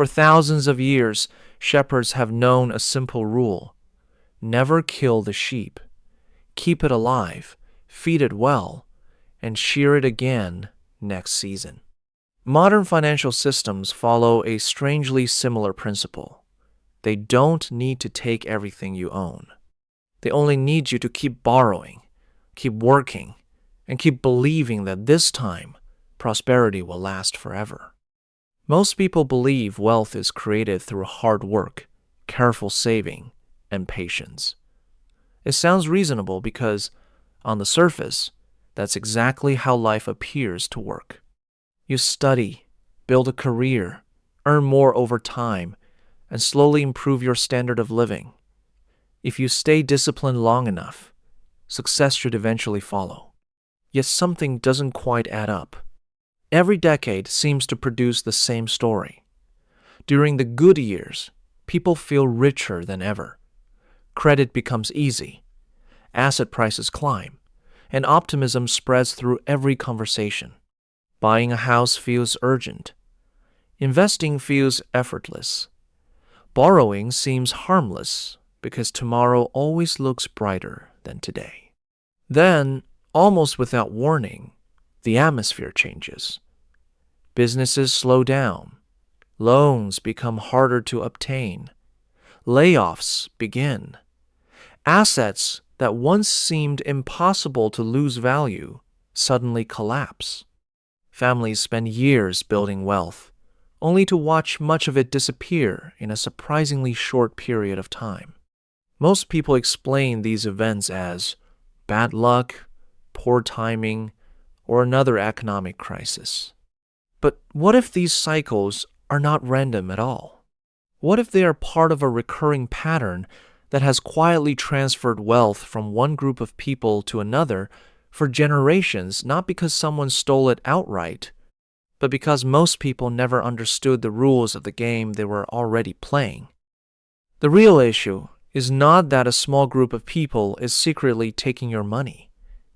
For thousands of years, shepherds have known a simple rule: never kill the sheep. Keep it alive, feed it well, and shear it again next season. Modern financial systems follow a strangely similar principle. They don't need to take everything you own. They only need you to keep borrowing, keep working, and keep believing that this time prosperity will last forever. Most people believe wealth is created through hard work, careful saving, and patience. It sounds reasonable because, on the surface, that's exactly how life appears to work. You study, build a career, earn more over time, and slowly improve your standard of living. If you stay disciplined long enough, success should eventually follow. Yet something doesn't quite add up. Every decade seems to produce the same story. During the good years, people feel richer than ever. Credit becomes easy, asset prices climb, and optimism spreads through every conversation. Buying a house feels urgent. Investing feels effortless. Borrowing seems harmless because tomorrow always looks brighter than today. Then, almost without warning, the atmosphere changes. Businesses slow down. Loans become harder to obtain. Layoffs begin. Assets that once seemed impossible to lose value suddenly collapse. Families spend years building wealth, only to watch much of it disappear in a surprisingly short period of time. Most people explain these events as bad luck, poor timing, or another economic crisis. But what if these cycles are not random at all? What if they are part of a recurring pattern that has quietly transferred wealth from one group of people to another for generations, not because someone stole it outright, but because most people never understood the rules of the game they were already playing? The real issue is not that a small group of people is secretly taking your money.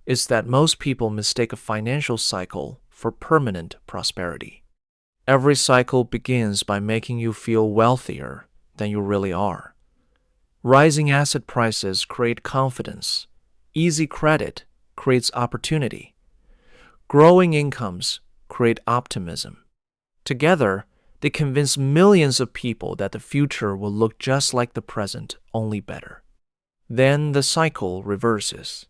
It's that most people mistake a financial cycle for permanent prosperity. Every cycle begins by making you feel wealthier than you really are. Rising asset prices create confidence. Easy credit creates opportunity. Growing incomes create optimism. Together, they convince millions of people that the future will look just like the present, only better. Then the cycle reverses.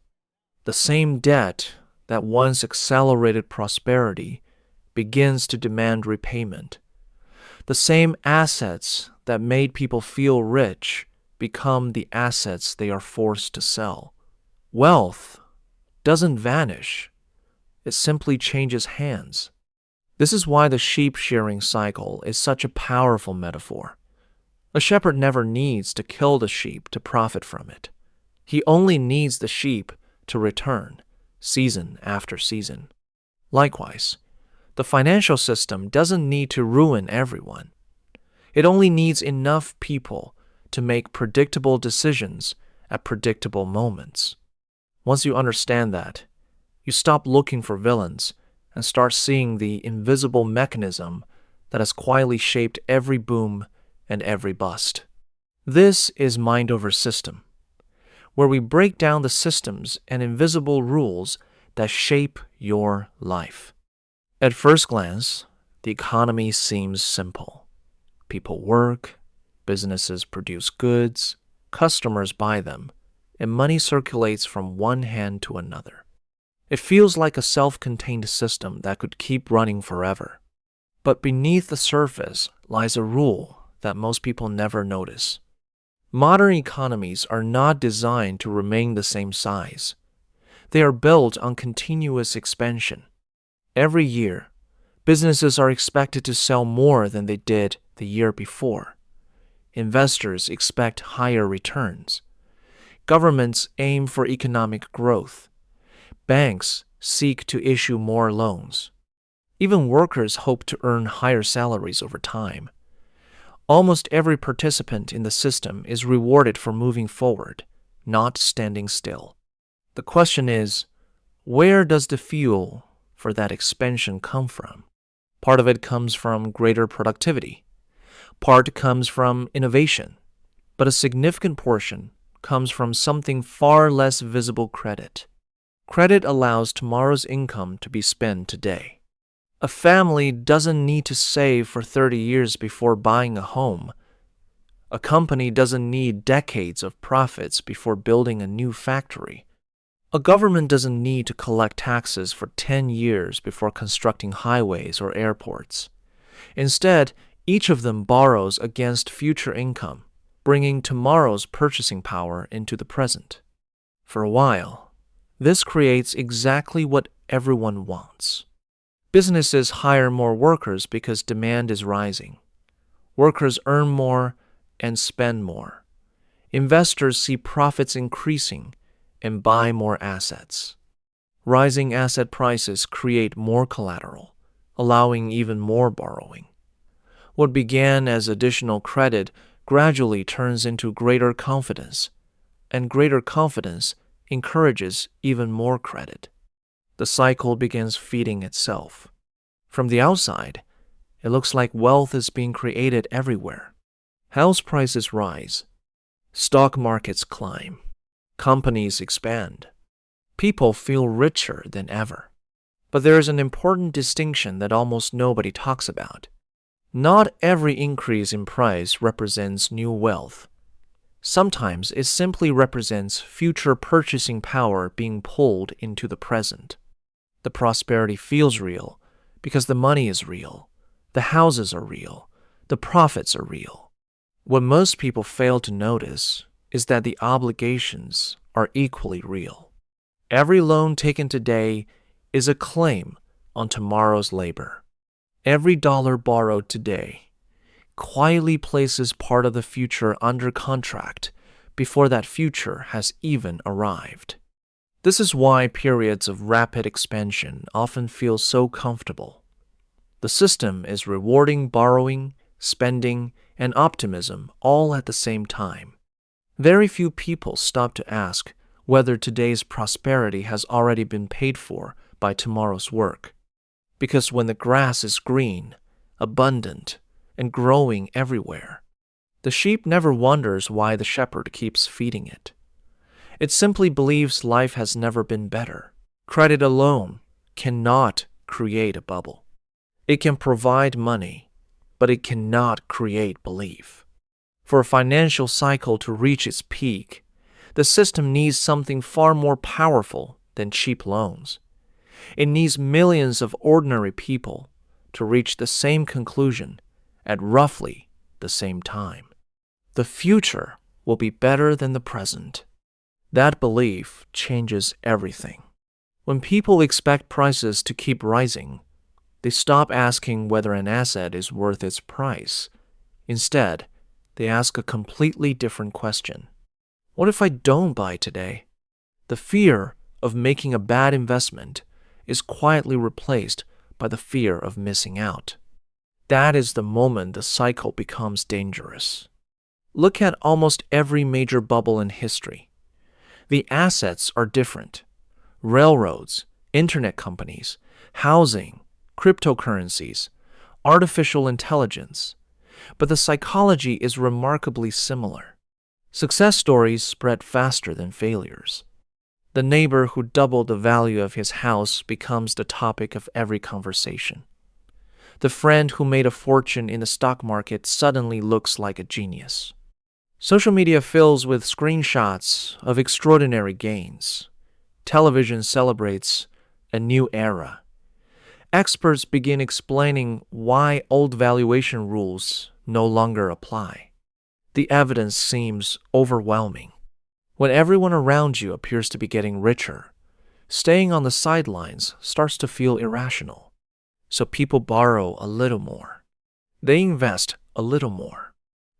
The same debt that once accelerated prosperity begins to demand repayment. The same assets that made people feel rich become the assets they are forced to sell. Wealth doesn't vanish. It simply changes hands. This is why the sheep shearing cycle is such a powerful metaphor. A shepherd never needs to kill the sheep to profit from it. He only needs the sheep to return, season after season. Likewise, the financial system doesn't need to ruin everyone. It only needs enough people to make predictable decisions at predictable moments. Once you understand that, you stop looking for villains and start seeing the invisible mechanism that has quietly shaped every boom and every bust. This is Mind Over System, where we break down the systems and invisible rules that shape your life. At first glance, the economy seems simple. People work, businesses produce goods, customers buy them, and money circulates from one hand to another. It feels like a self-contained system that could keep running forever. But beneath the surface lies a rule that most people never notice. Modern economies are not designed to remain the same size. They are built on continuous expansion. Every year, businesses are expected to sell more than they did the year before. Investors expect higher returns. Governments aim for economic growth. Banks seek to issue more loans. Even workers hope to earn higher salaries over time. Almost every participant in the system is rewarded for moving forward, not standing still. The question is, where does the fuel for that expansion come from? Part of it comes from greater productivity. Part comes from innovation, but a significant portion comes from something far less visible: credit. Credit allows tomorrow's income to be spent today. A family doesn't need to save for 30 years before buying a home. A company doesn't need decades of profits before building a new factory. A government doesn't need to collect taxes for 10 years before constructing highways or airports. Instead, each of them borrows against future income, bringing tomorrow's purchasing power into the present. For a while, this creates exactly what everyone wants. Businesses hire more workers because demand is rising. Workers earn more and spend more. Investors see profits increasing and buy more assets. Rising asset prices create more collateral, allowing even more borrowing. What began as additional credit gradually turns into greater confidence, and greater confidence encourages even more credit. The cycle begins feeding itself. From the outside, it looks like wealth is being created everywhere. House prices rise. Stock markets climb. Companies expand. People feel richer than ever. But there is an important distinction that almost nobody talks about. Not every increase in price represents new wealth. Sometimes it simply represents future purchasing power being pulled into the present. The prosperity feels real because the money is real, the houses are real, the profits are real. What most people fail to notice is that the obligations are equally real. Every loan taken today is a claim on tomorrow's labor. Every dollar borrowed today quietly places part of the future under contract before that future has even arrived. This is why periods of rapid expansion often feel so comfortable. The system is rewarding borrowing, spending, and optimism all at the same time. Very few people stop to ask whether today's prosperity has already been paid for by tomorrow's work. Because when the grass is green, abundant, and growing everywhere, the sheep never wonders why the shepherd keeps feeding it. It simply believes life has never been better. Credit alone cannot create a bubble. It can provide money, but it cannot create belief. For a financial cycle to reach its peak, the system needs something far more powerful than cheap loans. It needs millions of ordinary people to reach the same conclusion at roughly the same time. The future will be better than the present. That belief changes everything. When people expect prices to keep rising, they stop asking whether an asset is worth its price. Instead, they ask a completely different question. What if I don't buy today? The fear of making a bad investment is quietly replaced by the fear of missing out. That is the moment the cycle becomes dangerous. Look at almost every major bubble in history. The assets are different. Railroads, internet companies, housing, cryptocurrencies, artificial intelligence. But the psychology is remarkably similar. Success stories spread faster than failures. The neighbor who doubled the value of his house becomes the topic of every conversation. The friend who made a fortune in the stock market suddenly looks like a genius. Social media fills with screenshots of extraordinary gains. Television celebrates a new era. Experts begin explaining why old valuation rules no longer apply. The evidence seems overwhelming. When everyone around you appears to be getting richer, staying on the sidelines starts to feel irrational. So people borrow a little more. They invest a little more.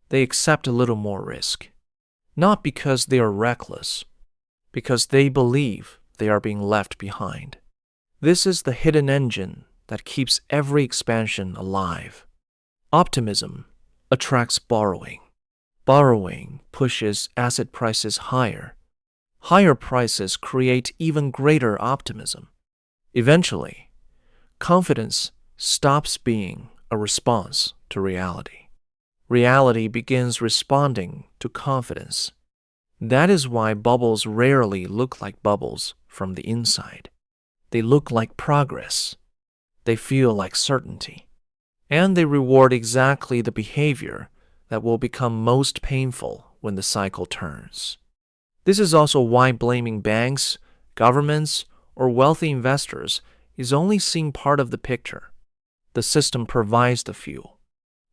They accept a little more risk. Not because they are reckless, because they believe they are being left behind. This is the hidden engine that keeps every expansion alive. Optimism attracts borrowing. Borrowing pushes asset prices higher. Higher prices create even greater optimism. Eventually, confidence stops being a response to reality. Reality begins responding to confidence. That is why bubbles rarely look like bubbles from the inside. They look like progress. They feel like certainty. And they reward exactly the behavior that will become most painful when the cycle turns. This is also why blaming banks, governments, or wealthy investors is only seeing part of the picture. The system provides the fuel.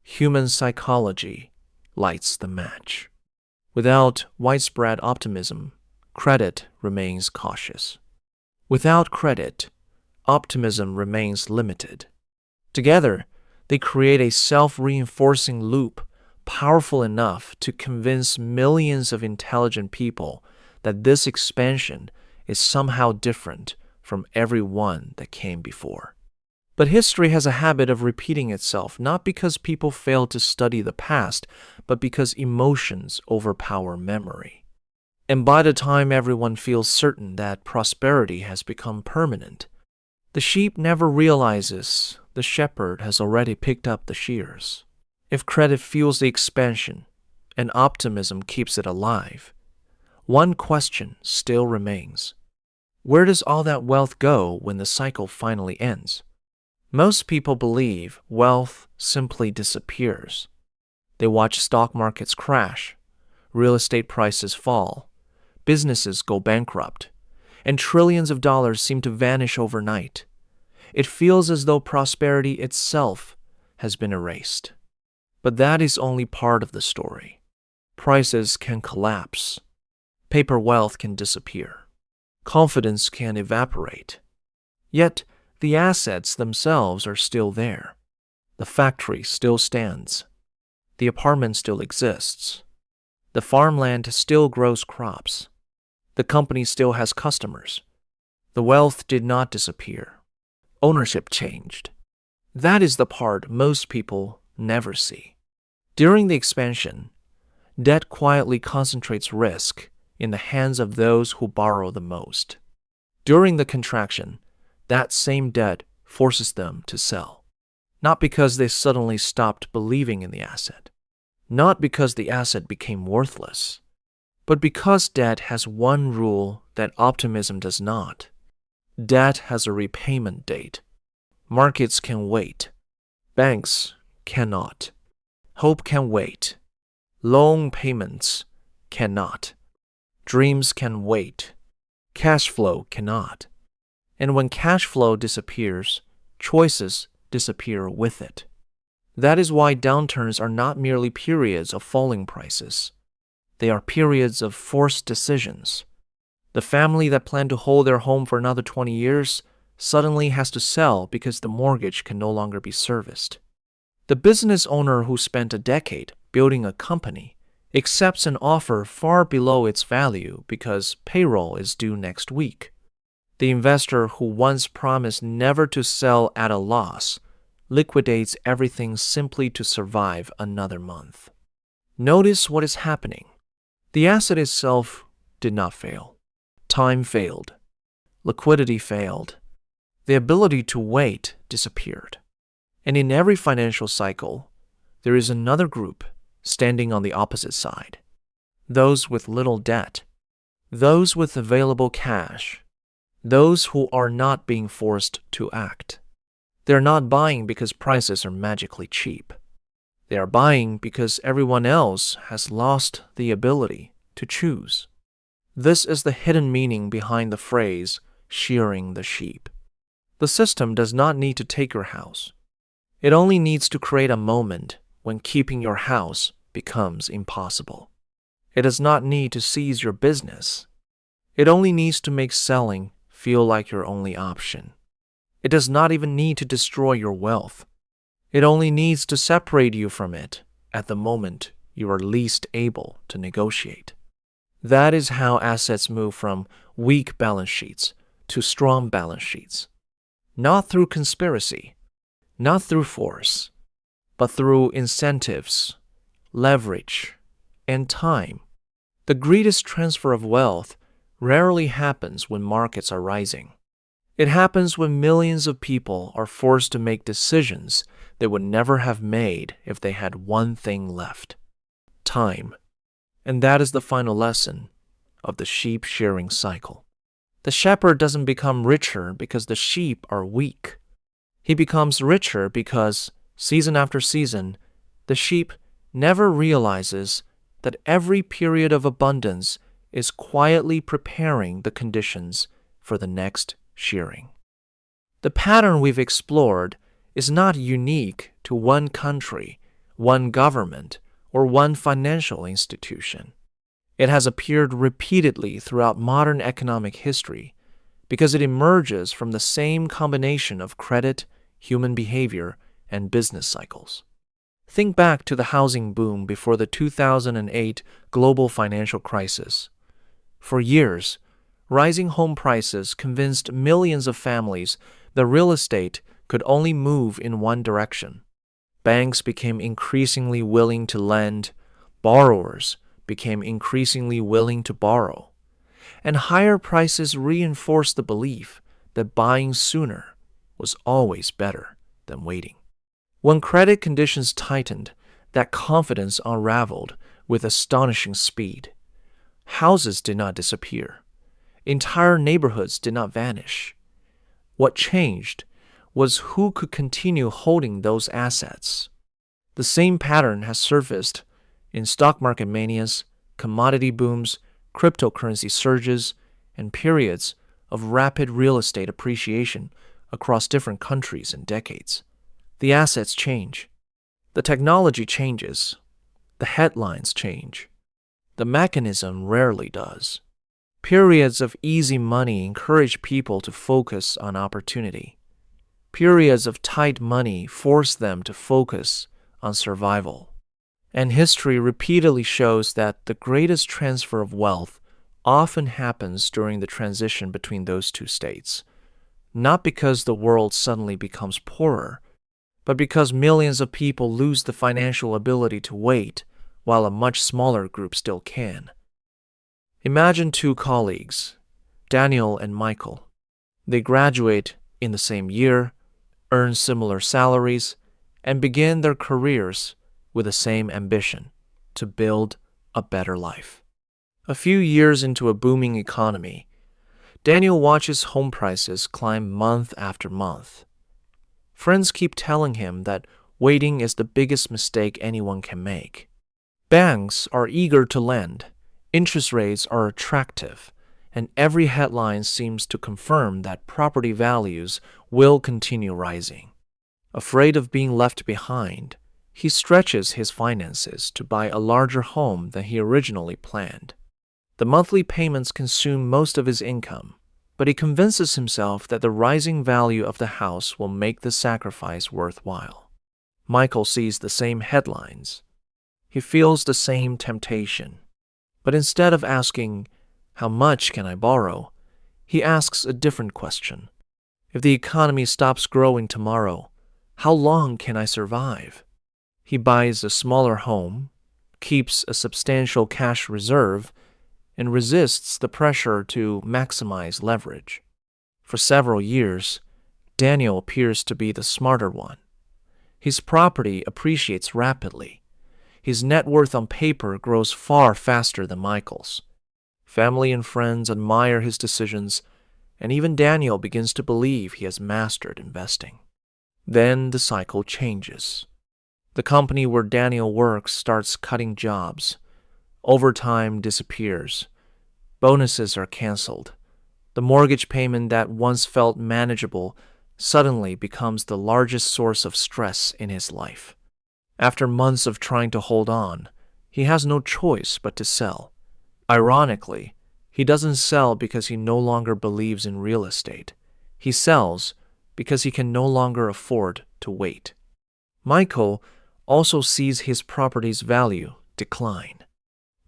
Human psychology lights the match. Without widespread optimism, credit remains cautious. Without credit, optimism remains limited. Together, they create a self-reinforcing loop powerful enough to convince millions of intelligent people that this expansion is somehow different from every one that came before. But history has a habit of repeating itself, not because people fail to study the past, but because emotions overpower memory. And by the time everyone feels certain that prosperity has become permanent, the sheep never realizes the shepherd has already picked up the shears. If credit fuels the expansion and optimism keeps it alive, one question still remains. Where does all that wealth go when the cycle finally ends? Most people believe wealth simply disappears. They watch stock markets crash, real estate prices fall, businesses go bankrupt, and trillions of dollars seem to vanish overnight. It feels as though prosperity itself has been erased. But that is only part of the story. Prices can collapse. Paper wealth can disappear. Confidence can evaporate. Yet, the assets themselves are still there. The factory still stands. The apartment still exists. The farmland still grows crops. The company still has customers. The wealth did not disappear. Ownership changed. That is the part most people never see. During the expansion, debt quietly concentrates risk in the hands of those who borrow the most. During the contraction, that same debt forces them to sell. Not because they suddenly stopped believing in the asset. Not because the asset became worthless. But because debt has one rule that optimism does not. Debt has a repayment date. Markets can wait. Banks cannot. Hope can wait. Loan payments cannot. Dreams can wait. Cash flow cannot. And when cash flow disappears, choices disappear with it. That is why downturns are not merely periods of falling prices. They are periods of forced decisions. The family that planned to hold their home for another 20 years suddenly has to sell because the mortgage can no longer be serviced. The business owner who spent a decade building a company accepts an offer far below its value because payroll is due next week. The investor who once promised never to sell at a loss liquidates everything simply to survive another month. Notice what is happening. The asset itself did not fail. Time failed. Liquidity failed. The ability to wait disappeared. And in every financial cycle, there is another group standing on the opposite side. Those with little debt. Those with available cash. Those who are not being forced to act. They are not buying because prices are magically cheap. They are buying because everyone else has lost the ability to choose. This is the hidden meaning behind the phrase, shearing the sheep. The system does not need to take your house. It only needs to create a moment when keeping your house becomes impossible. It does not need to seize your business. It only needs to make selling feel like your only option. It does not even need to destroy your wealth. It only needs to separate you from it at the moment you are least able to negotiate. That is how assets move from weak balance sheets to strong balance sheets. Not through conspiracy, not through force, but through incentives, leverage, and time. The greatest transfer of wealth rarely happens when markets are rising. It happens when millions of people are forced to make decisions they would never have made if they had one thing left: time. And that is the final lesson of the sheep shearing cycle. The shepherd doesn't become richer because the sheep are weak. He becomes richer because, season after season, the sheep never realizes that every period of abundance is quietly preparing the conditions for the next shearing. The pattern we've explored is not unique to one country, one government, or one financial institution. It has appeared repeatedly throughout modern economic history because it emerges from the same combination of credit, human behavior, and business cycles. Think back to the housing boom before the 2008 global financial crisis. For years, rising home prices convinced millions of families that real estate could only move in one direction. Banks became increasingly willing to lend, borrowers became increasingly willing to borrow, and higher prices reinforced the belief that buying sooner was always better than waiting. When credit conditions tightened, that confidence unraveled with astonishing speed. Houses did not disappear. Entire neighborhoods did not vanish. What changed was who could continue holding those assets. The same pattern has surfaced in stock market manias, commodity booms, cryptocurrency surges, and periods of rapid real estate appreciation across different countries and decades. The assets change. The technology changes. The headlines change. The mechanism rarely does. Periods of easy money encourage people to focus on opportunity. Periods of tight money force them to focus on survival. And history repeatedly shows that the greatest transfer of wealth often happens during the transition between those two states, not because the world suddenly becomes poorer, but because millions of people lose the financial ability to wait while a much smaller group still can. Imagine two colleagues, Daniel and Michael. They graduate in the same year, earn similar salaries, and begin their careers with the same ambition: to build a better life. A few years into a booming economy, Daniel watches home prices climb month after month. Friends keep telling him that waiting is the biggest mistake anyone can make. Banks are eager to lend, interest rates are attractive, and every headline seems to confirm that property values will continue rising. Afraid of being left behind, he stretches his finances to buy a larger home than he originally planned. The monthly payments consume most of his income, but he convinces himself that the rising value of the house will make the sacrifice worthwhile. Michael sees the same headlines. He feels the same temptation. But instead of asking, "How much can I borrow?" he asks a different question. If the economy stops growing tomorrow, how long can I survive? He buys a smaller home, keeps a substantial cash reserve, and resists the pressure to maximize leverage. For several years, Daniel appears to be the smarter one. His property appreciates rapidly. His net worth on paper grows far faster than Michael's. Family and friends admire his decisions, and even Daniel begins to believe he has mastered investing. Then the cycle changes. The company where Daniel works starts cutting jobs. Overtime disappears. Bonuses are canceled. The mortgage payment that once felt manageable suddenly becomes the largest source of stress in his life. After months of trying to hold on, he has no choice but to sell. Ironically, he doesn't sell because he no longer believes in real estate. He sells because he can no longer afford to wait. Michael also sees his property's value decline.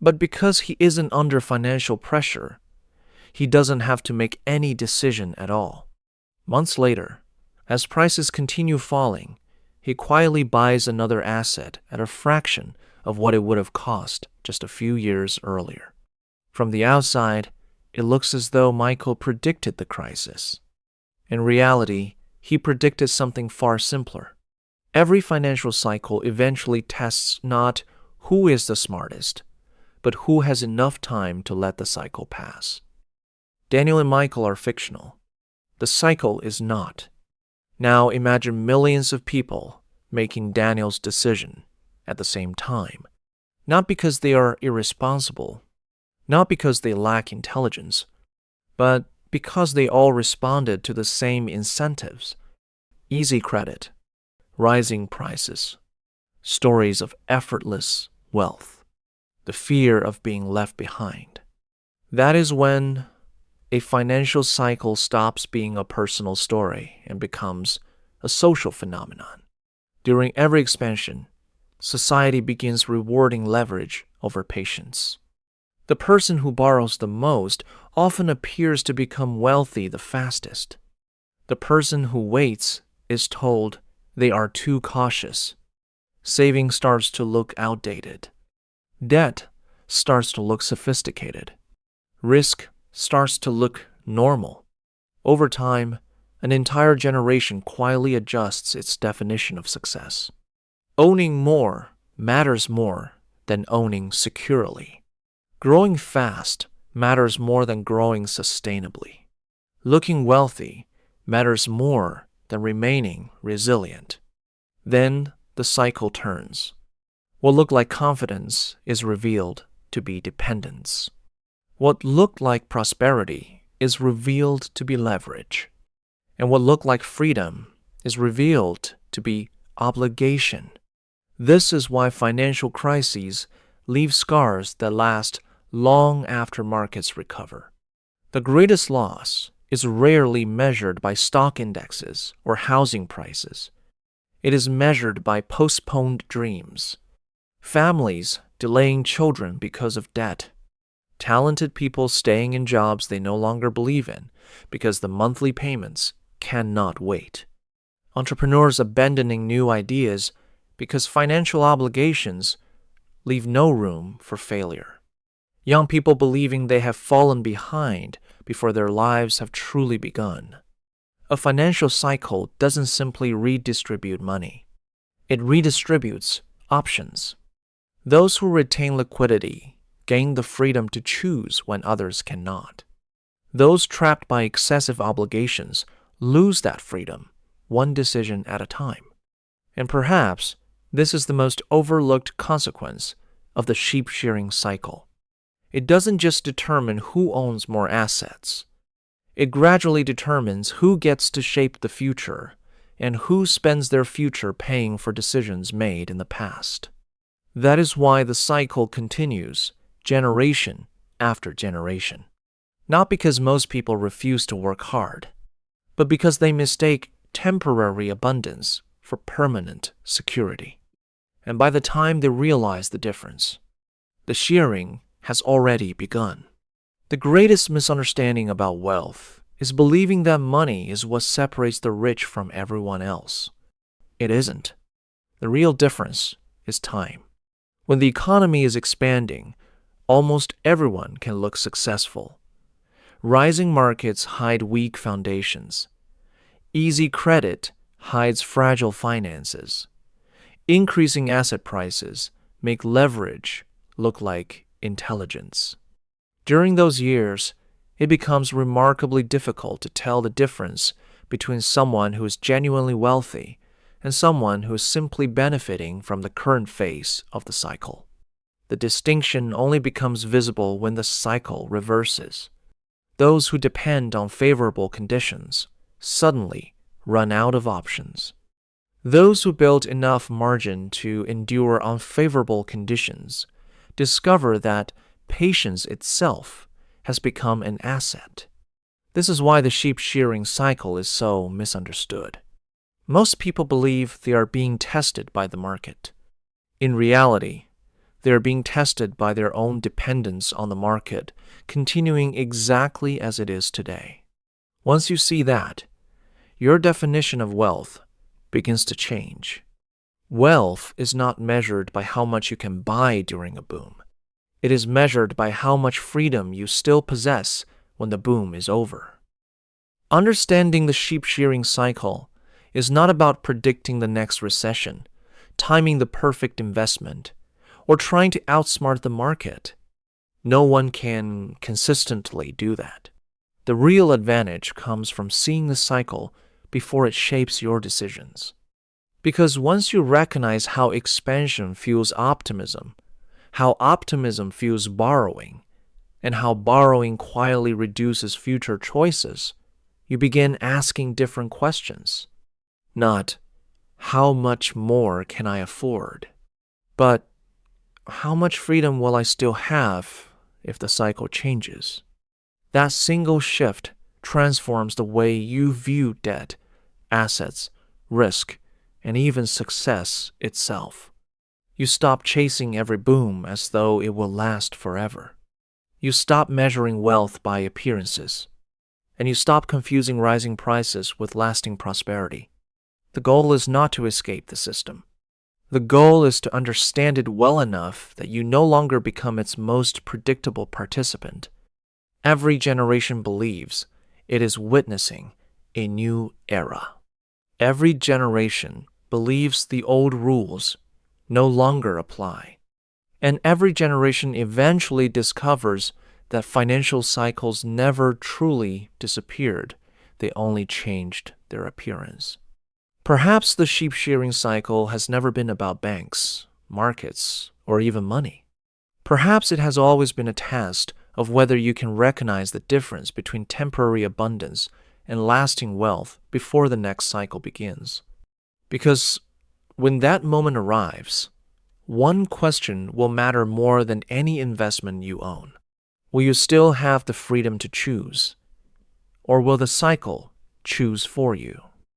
But because he isn't under financial pressure, he doesn't have to make any decision at all. Months later, as prices continue falling, he quietly buys another asset at a fraction of what it would have cost just a few years earlier. From the outside, it looks as though Michael predicted the crisis. In reality, he predicted something far simpler. Every financial cycle eventually tests not who is the smartest, but who has enough time to let the cycle pass. Daniel and Michael are fictional. The cycle is not. Now imagine millions of people making Daniel's decision at the same time, not because they are irresponsible, not because they lack intelligence, but because they all responded to the same incentives: easy credit, rising prices, stories of effortless wealth, the fear of being left behind. That is when a financial cycle stops being a personal story and becomes a social phenomenon. During every expansion, society begins rewarding leverage over patience. The person who borrows the most often appears to become wealthy the fastest. The person who waits is told they are too cautious. Saving starts to look outdated. Debt starts to look sophisticated. Risk starts to look normal. Over time, an entire generation quietly adjusts its definition of success. Owning more matters more than owning securely. Growing fast matters more than growing sustainably. Looking wealthy matters more than remaining resilient. Then the cycle turns. What looked like confidence is revealed to be dependence. What looked like prosperity is revealed to be leverage. And what looked like freedom is revealed to be obligation. This is why financial crises leave scars that last long after markets recover. The greatest loss is rarely measured by stock indexes or housing prices. It is measured by postponed dreams, families delaying children because of debt, talented people staying in jobs they no longer believe in because the monthly payments cannot wait, entrepreneurs abandoning new ideas because financial obligations leave no room for failure, young people believing they have fallen behind before their lives have truly begun. A financial cycle doesn't simply redistribute money. It redistributes options. Those who retain liquidity gain the freedom to choose when others cannot. Those trapped by excessive obligations lose that freedom, one decision at a time. And perhaps this is the most overlooked consequence of the sheep shearing cycle. It doesn't just determine who owns more assets. It gradually determines who gets to shape the future and who spends their future paying for decisions made in the past. That is why the cycle continues generation after generation. Not because most people refuse to work hard, but because they mistake temporary abundance for permanent security. And by the time they realize the difference, the shearing has already begun. The greatest misunderstanding about wealth is believing that money is what separates the rich from everyone else. It isn't. The real difference is time. When the economy is expanding, almost everyone can look successful. Rising markets hide weak foundations. Easy credit hides fragile finances. Increasing asset prices make leverage look like intelligence. During those years, it becomes remarkably difficult to tell the difference between someone who is genuinely wealthy and someone who is simply benefiting from the current phase of the cycle. The distinction only becomes visible when the cycle reverses. Those who depend on favorable conditions suddenly run out of options. Those who build enough margin to endure unfavorable conditions discover that patience itself has become an asset. This is why the sheep shearing cycle is so misunderstood. Most people believe they are being tested by the market. In reality, they are being tested by their own dependence on the market, continuing exactly as it is today. Once you see that, your definition of wealth begins to change. Wealth is not measured by how much you can buy during a boom. It is measured by how much freedom you still possess when the boom is over. Understanding the sheep shearing cycle is not about predicting the next recession, timing the perfect investment, or trying to outsmart the market. No one can consistently do that. The real advantage comes from seeing the cycle before it shapes your decisions. Because once you recognize how expansion fuels optimism, how optimism fuels borrowing, and how borrowing quietly reduces future choices, you begin asking different questions. Not, how much more can I afford? But, how much freedom will I still have if the cycle changes? That single shift transforms the way you view debt, assets, risk, and even success itself. You stop chasing every boom as though it will last forever. You stop measuring wealth by appearances, and you stop confusing rising prices with lasting prosperity. The goal is not to escape the system. The goal is to understand it well enough that you no longer become its most predictable participant. Every generation believes it is witnessing a new era. Every generation believes the old rules no longer apply. And every generation eventually discovers that financial cycles never truly disappeared, they only changed their appearance. Perhaps the sheep shearing cycle has never been about banks, markets, or even money. Perhaps it has always been a test of whether you can recognize the difference between temporary abundance and lasting wealth before the next cycle begins. Because when that moment arrives, one question will matter more than any investment you own. Will you still have the freedom to choose? Or will the cycle choose for you?